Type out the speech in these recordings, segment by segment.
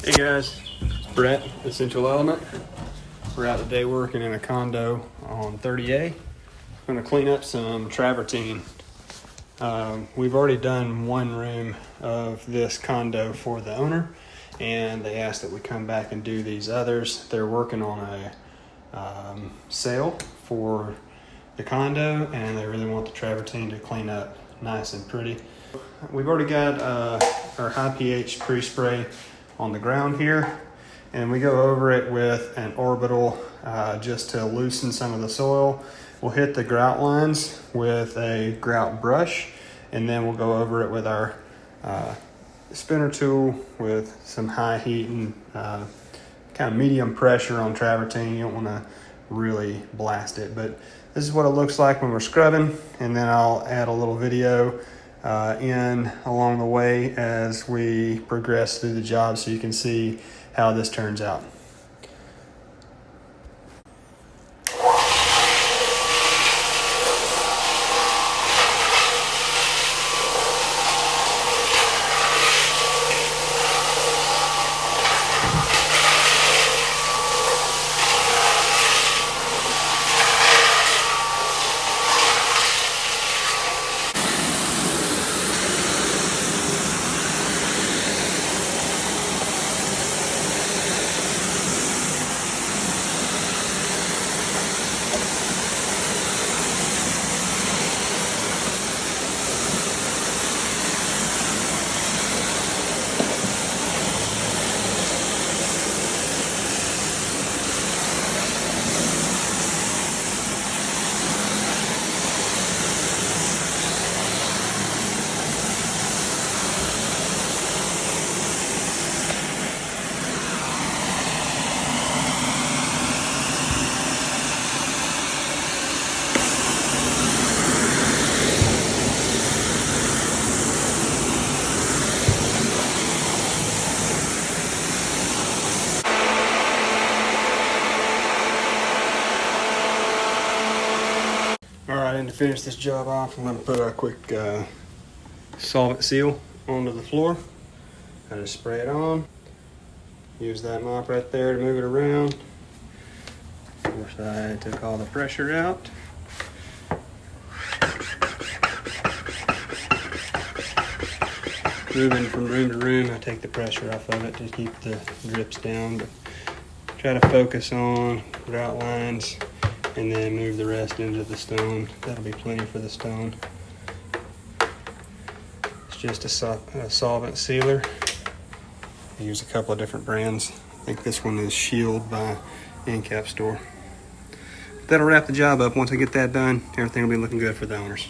Hey guys, it's Brett, Essential Element. We're out today working in a condo on 30A. I'm going to clean up some travertine. We've already done one room of this condo for the owner, and they asked that we come back and do these others. They're working on a sale for the condo, and they really want the travertine to clean up nice and pretty. We've already got our high pH pre-spray on the ground here, and we go over it with an orbital just to loosen some of the soil. We'll hit the grout lines with a grout brush, and then we'll go over it with our spinner tool with some high heat and kind of medium pressure on travertine. You don't want to really blast it, but this is what it looks like when we're scrubbing, and then I'll add a little video in along the way as we progress through the job so you can see how this turns out. Alright, and to finish this job off, I'm going to put a quick solvent seal onto the floor. I just spray it on. Use that mop right there to move it around. Of course, I took all the pressure out. Moving from room to room, I take the pressure off of it to keep the drips down, but try to focus on grout lines and then move the rest into the stone. That'll be plenty for the stone. It's just a solvent sealer. I use a couple of different brands. I think this one is Shield by End Cap Store. That'll wrap the job up. Once I get that done, everything will be looking good for the owners.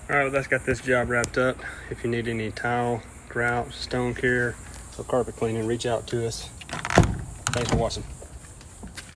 All right, well, that's got this job wrapped up. If you need any tile, grout, stone care, or carpet cleaning, reach out to us. Thanks for watching.